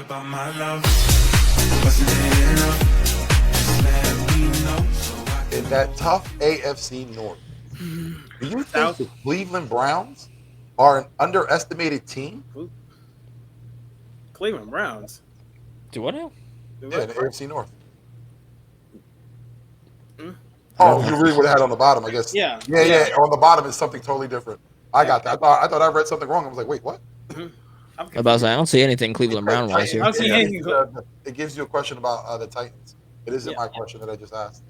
about my love. Wasn't it enough? Just let me know so I can In that tough AFC North, do you think South. the Cleveland Browns are an underestimated team? Cleveland Browns. Do what now? Yeah, in the AFC North. Hmm? Oh, you really would have had on the bottom, I guess. Yeah, Yeah, yeah. yeah. On the bottom is something totally different. I got that. I thought I read something wrong. I was like, wait, what? Mhm. I'm I was about to confused. say, I don't see anything Cleveland Brown wise Titans. here. I don't see anything. It gives you a question about the Titans. It isn't Yeah. my question that I just asked.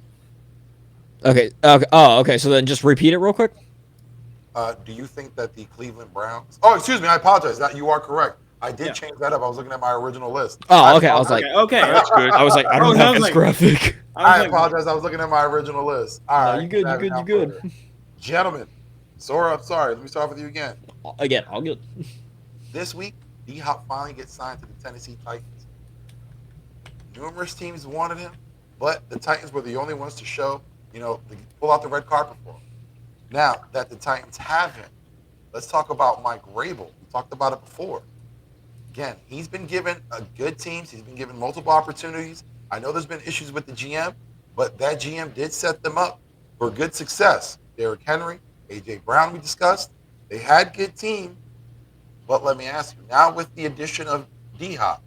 Okay. Okay. Oh, okay. So then just repeat it real quick. Do you think that the Cleveland Browns? Oh, excuse me. I apologize. That you are correct. I did Yeah. change that up. I was looking at my original list. Oh, okay. I was apologize. like, Okay. That's good. I was like, I don't I have was this like- graphic. I apologize. I was looking at my original list. All No, right. you good. You Diving good. You down good. further. Gentlemen, Sora, I'm sorry. Let me start with you again. Again, all good. This week, D Hop finally gets signed to the Tennessee Titans. Numerous teams wanted him, but the Titans were the only ones to show, pull out the red carpet for him. Now that the Titans have him, let's talk about Mike Vrabel. We talked about it before. Again, he's been given a good teams. He's been given multiple opportunities. I know there's been issues with the GM, but that GM did set them up for good success. Derrick Henry, A.J. Brown, we discussed. They had good team, but let me ask you, now with the addition of D-Hop,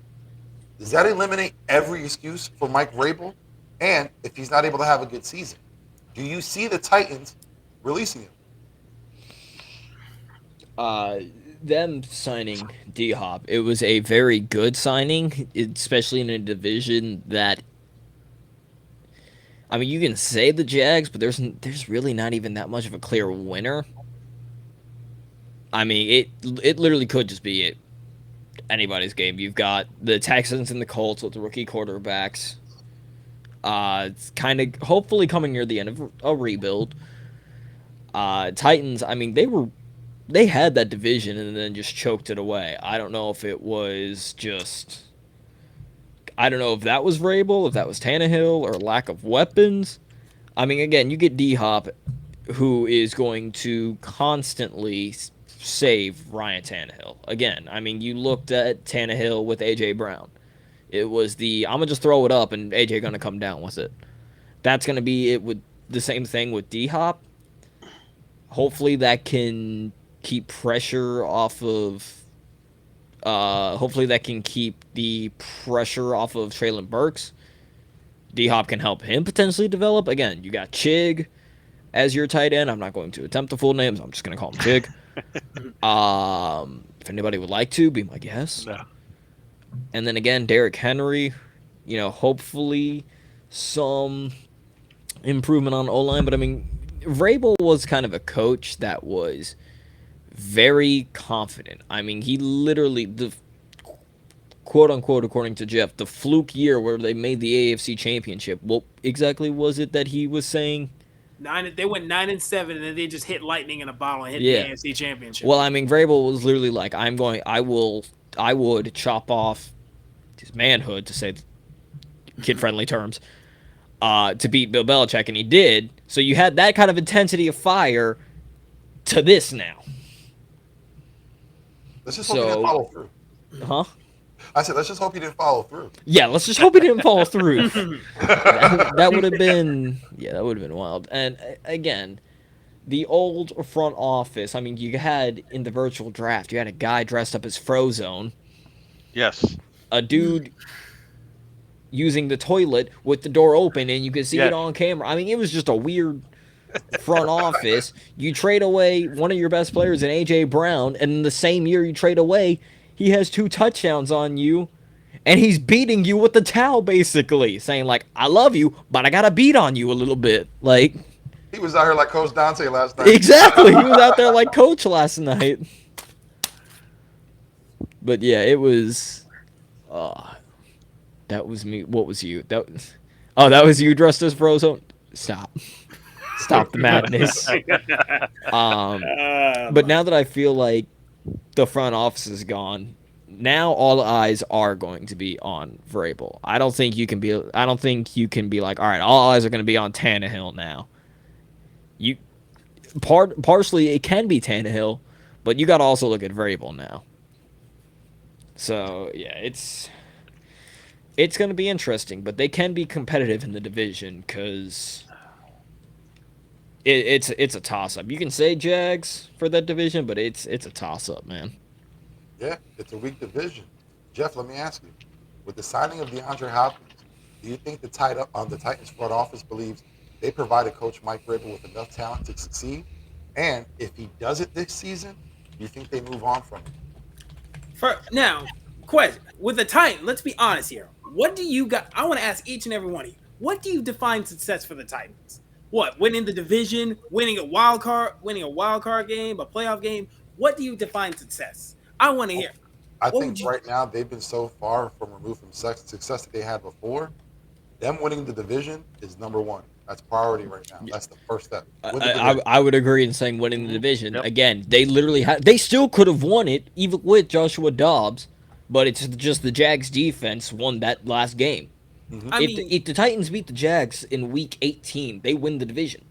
does that eliminate every excuse for Mike Vrabel? And if he's not able to have a good season, do you see the Titans releasing him? Them signing D Hop, it was a very good signing, especially in a division that. I mean, you can say the Jags, but there's really not even that much of a clear winner. I mean, it literally could just be anybody's game. You've got the Texans and the Colts with the rookie quarterbacks. It's kind of hopefully coming near the end of a rebuild. Titans, I mean, they had that division and then just choked it away. I don't know if it was just. I don't know if that was Vrabel, if that was Tannehill, or lack of weapons. I mean, again, you get D Hop, who is going to constantly save Ryan Tannehill. Again, I mean, you looked at Tannehill with A.J. Brown. It was I'm going to just throw it up and A.J. going to come down with it. That's going to be it with the same thing with D Hop. Hopefully that can keep pressure off of. Hopefully that can keep the pressure off of Traylon Burks. D Hop can help him potentially develop. Again, you got Chig as your tight end. I'm not going to attempt the full names. I'm just going to call him Chig. If anybody would like to, be my guest. No. And then again, Derrick Henry. Hopefully some improvement on O-line. But I mean, Vrabel was kind of a coach that was very confident. I mean, he literally, the quote unquote, according to Jeff, the fluke year where they made the AFC Championship. What exactly was it that he was saying? They went 9-7, and then they just hit lightning in a bottle and hit Yeah. the AFC Championship. Well, I mean, Vrabel was literally like, I would chop off his manhood, to say kid-friendly terms, to beat Bill Belichick, and he did. So you had that kind of intensity of fire to this now. Let's just hope he didn't follow through. Huh? I said, let's just hope he didn't follow through. Yeah, let's just hope he didn't follow through. that would have been, that would have been wild. And again, the old front office. I mean, you had in the virtual draft, you had a guy dressed up as Frozone, Yes. a dude using the toilet with the door open, and you could see it Yes. on camera. I mean, it was just a weird front office. You trade away one of your best players in A.J. Brown, and in the same year you trade away, he has 2 touchdowns on you, and he's beating you with the towel, basically, saying, like, I love you, but I got to beat on you a little bit. Like, He was out here like Coach Dante last night. exactly. He was out there like Coach last night. But, yeah, it was... that was me. What was you? That was you dressed as Frozone? Stop the madness. But now that I feel like the front office is gone, now all eyes are going to be on Vrabel. I don't think you can be like, all right, all eyes are going to be on Tannehill now. Partially it can be Tannehill, but you got to also look at Vrabel now. So yeah, It's going to be interesting, but they can be competitive in the division because it's a toss up. You can say Jags for that division, but it's a toss up, man. Yeah, it's a weak division. Jeff, let me ask you: with the signing of DeAndre Hopkins, do you think the Titans front office believes they provided Coach Mike Vrabel with enough talent to succeed? And if he does it this season, do you think they move on from him? For now, question with the Titans. Let's be honest here. What do you got? I want to ask each and every one of you. What do you define success for the Titans? What, winning the division, winning a wild card game, a playoff game? What do you define success? I want to hear. I What think would you? right now they've been so far from removed from success that they had before. Them winning the division is number one. That's priority right now. That's the first step. Win the division. I would agree in saying winning the division. Yep. Again, they literally they still could have won it even with Joshua Dobbs, but it's just the Jags defense won that last game. I If mean, if the Titans beat the Jags in week 18, they win the division.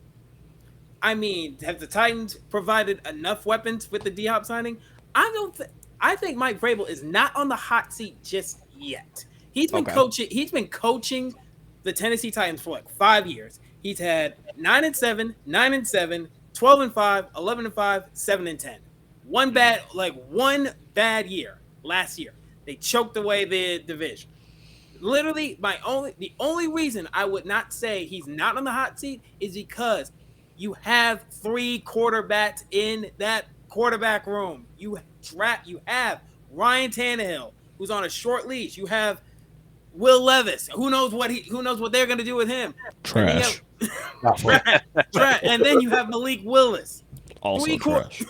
have the Titans provided enough weapons with the D Hop signing? I don't. I think Mike Vrabel is not on the hot seat just yet. He's been Okay. coaching. He's been coaching the Tennessee Titans for like 5 years. He's had 9-7, 9-7, 12-5, 11-5, 7-10. One bad year last year. They choked away the division. Literally, the only reason I would not say he's not on the hot seat is because you have 3 quarterbacks in that quarterback room. You have Ryan Tannehill, who's on a short leash. You have Will Levis. Who knows what they're gonna do with him? Trash. Trash. And then you have Malik Willis. Also trash.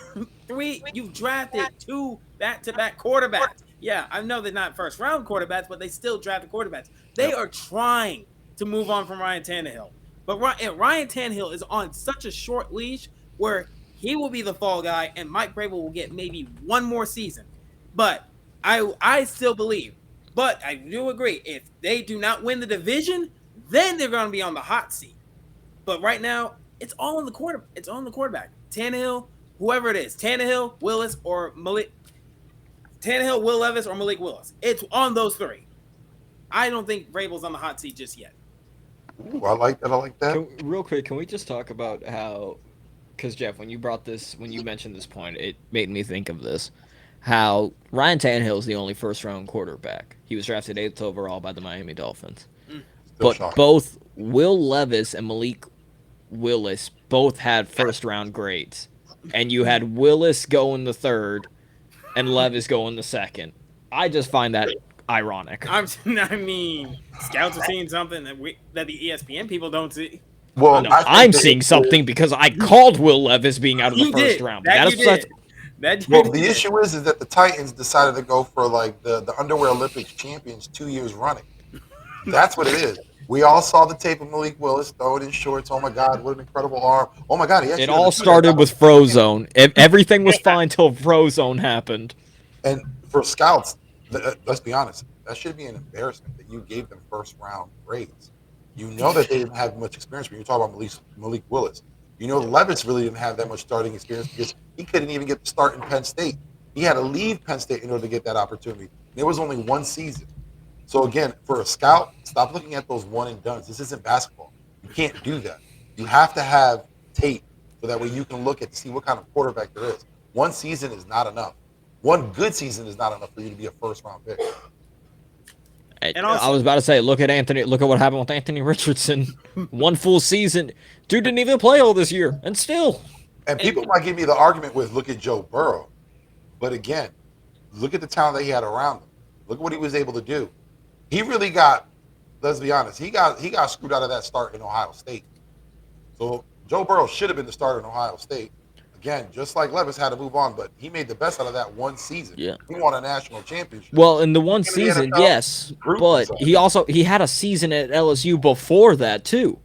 You've drafted 2 back-to-back quarterbacks. Yeah, I know they're not first-round quarterbacks, but they still drafted quarterbacks. They are trying to move on from Ryan Tannehill. But Ryan Tannehill is on such a short leash where he will be the fall guy, and Mike Vrabel will get maybe one more season. But I still believe. But I do agree, if they do not win the division, then they're going to be on the hot seat. But right now, it's all on the quarterback. Tannehill, whoever it is, Tannehill, Willis, or Malik. Tannehill, Will Levis, or Malik Willis. It's on those 3. I don't think Vrabel's on the hot seat just yet. Ooh, I like that. I like that. Real quick, can we just talk about how? Because Jeff, when you mentioned this point, it made me think of this. How Ryan Tannehill is the only first-round quarterback. He was drafted 8th overall by the Miami Dolphins. Still But shocking. both Will Levis and Malik Willis both had first-round grades. And you had Willis go in the 3rd and Levis go in the 2nd. I just find that ironic. I mean, scouts are seeing something that the ESPN people don't see. Well, No, I think I'm they- seeing something because I called Will Levis being out of the You first did. round. That is you such- did. That you Well, did. the issue is that the Titans decided to go for like the underwear Olympics champions 2 years running. That's what it is. We all saw the tape of Malik Willis throw it in shorts. Oh my God, what an incredible arm! Oh my God, he actually It all started with Frozone. Everything was fine till Frozone happened. And for scouts, let's be honest, that should be an embarrassment that you gave them first round grades. You know that they didn't have much experience when you talk about Malik Willis. You know, Levis really didn't have that much starting experience because he couldn't even get the start in Penn State. He had to leave Penn State in order to get that opportunity. There was only one season. So again, for a scout, stop looking at those one and dones. This isn't basketball. You can't do that. You have to have tape so that way you can look at to see what kind of quarterback there is. One season is not enough. One good season is not enough for you to be a first round pick. And also- I was about to say, look at what happened with Anthony Richardson. One full season. Dude didn't even play all this year. And still. And people might give me the argument with look at Joe Burrow. But again, look at the talent that he had around him. Look at what he was able to do. He really got, let's be honest, he got screwed out of that start in Ohio State. So Joe Burrow should have been the starter in Ohio State. Again, just like Levis had to move on, but he made the best out of that one season. Yeah. He won a national championship. Well, in the one In the season, NFL, yes. prove But himself. he had a season at LSU before that, too.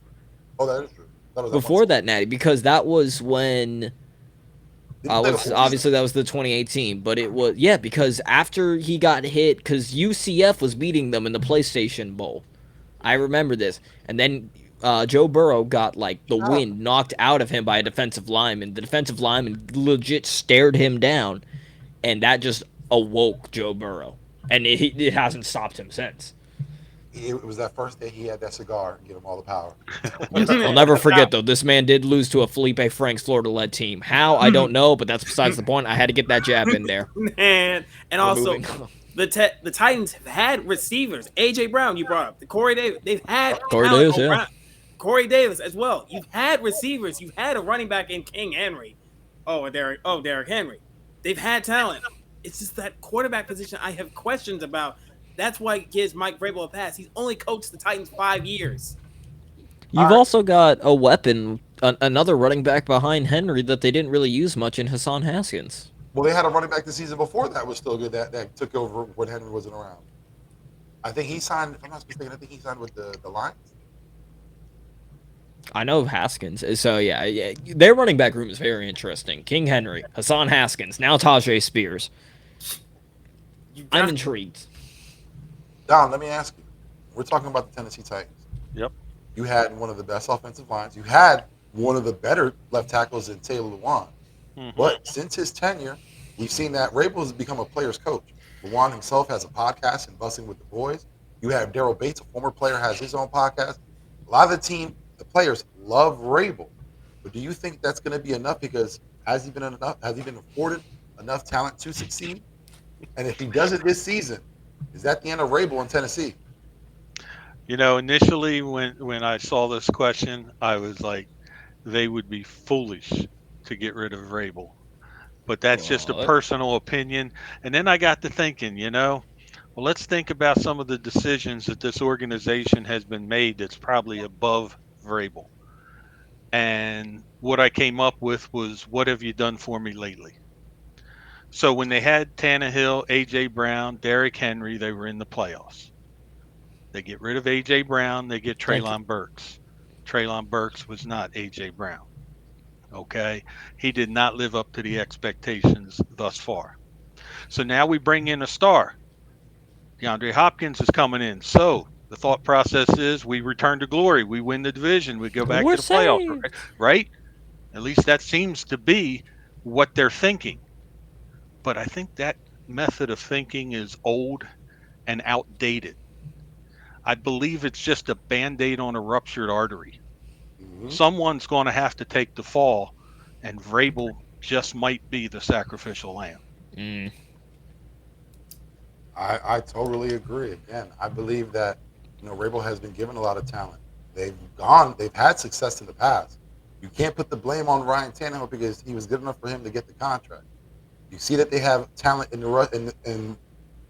Oh, that is true. That was Before that, Natty, because that was when obviously that was the 2018, but it was because after he got hit, because UCF was beating them in the PlayStation Bowl. I remember this, and then Joe Burrow got like the wind knocked out of him by a defensive lineman. The defensive lineman legit stared him down, and that just awoke Joe Burrow, and it hasn't stopped him since. it was that first day he had that cigar and give him all the power. Yes, I'll never forget though. This man did lose to a Felipe Franks Florida-led team. How I don't know, but that's besides the point. I had to get that jab in there. And We're also moving on. the Titans have had receivers. AJ Brown, you brought up the Corey Davis. They've had Corey talent. Davis, yeah. Corey Davis as well. You've had receivers. You've had a running back in King Henry. Derrick Henry. They've had talent. It's just that quarterback position I have questions about. That's why it gives Mike Vrabel a pass. He's only coached the Titans 5 years. You've All right. also got a weapon, another running back behind Henry that they didn't really use much in Hassan Haskins. Well, they had a running back the season before that was still good that took over when Henry wasn't around. I think he signed, if I'm not mistaken, I think he signed with the Lions. I know Haskins. So, yeah, their running back room is very interesting. King Henry, Hassan Haskins, now Tajay Spears. I'm intrigued. Don, let me ask you. We're talking about the Tennessee Titans. Yep. You had one of the best offensive lines. You had one of the better left tackles in Taylor Lewan. But since his tenure, we've seen that Vrabel has become a player's coach. Lewan himself has a podcast and Busting with the Boys. You have Daryl Bates, a former player, has his own podcast. A lot of the players love Vrabel. But do you think that's going to be enough? Because has he been afforded enough talent to succeed? And if he does it this season, is that the end of Vrabel in Tennessee? You know, initially when I saw this question, I was like, they would be foolish to get rid of Vrabel. But that's just a personal opinion. And then I got to thinking, well, let's think about some of the decisions that this organization has been made that's probably above Vrabel. And what I came up with was, what have you done for me lately? So when they had Tannehill, A.J. Brown, Derrick Henry, they were in the playoffs. They get rid of A.J. Brown, they get Treylon Burks. Treylon Burks was not A.J. Brown. Okay? He did not live up to the expectations thus far. So now we bring in a star. DeAndre Hopkins is coming in. So the thought process is we return to glory. We win the division. We go back to the playoffs, right? At least that seems to be what they're thinking. But I think that method of thinking is old and outdated. I believe it's just a Band-Aid on a ruptured artery. Mm-hmm. Someone's going to have to take the fall, and Vrabel just might be the sacrificial lamb. Mm. I totally agree. Again, I believe that Vrabel has been given a lot of talent. They've had success in the past. You can't put the blame on Ryan Tannehill because he was good enough for him to get the contract. You see that they have talent in the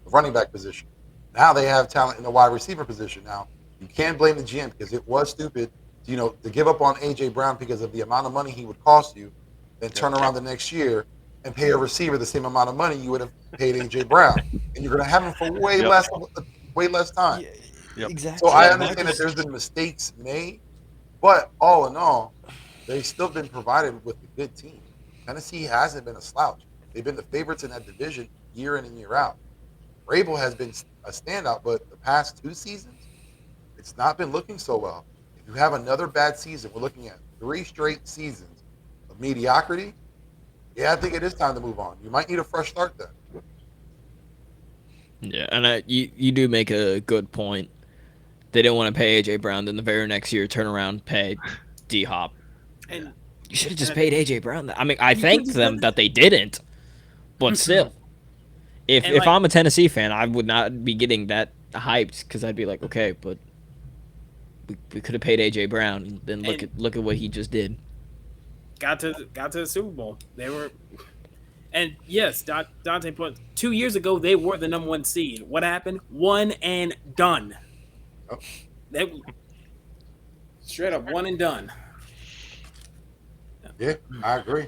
running back position. Now they have talent in the wide receiver position. Now you can't blame the GM because it was stupid, to give up on A.J. Brown because of the amount of money he would cost you, then turn around the next year and pay a receiver the same amount of money you would have paid A.J. Brown, and you're going to have him for way less time. Yep. Exactly. So I understand that there's been mistakes made, but all in all, they've still been provided with a good team. Tennessee hasn't been a slouch. They've been the favorites in that division year in and year out. Vrabel has been a standout, but the past 2 seasons, it's not been looking so well. If you have another bad season, we're looking at 3 straight seasons of mediocrity. Yeah, I think it is time to move on. You might need a fresh start then. Yeah, and you do make a good point. They didn't want to pay A.J. Brown, then the very next year turn around, pay D-Hop. And you should have just paid A.J. Brown. I mean, I thanked them that they didn't, but still. If I'm a Tennessee fan, I would not be getting that hyped because I'd be like, okay, but we could have paid A.J. Brown, and then look at what he just did. Got to the Super Bowl. They were, and yes, Dante put 2 years ago they were the number 1 seed. What happened? 1 and done. Oh. They straight up 1 and done. Yeah, I agree.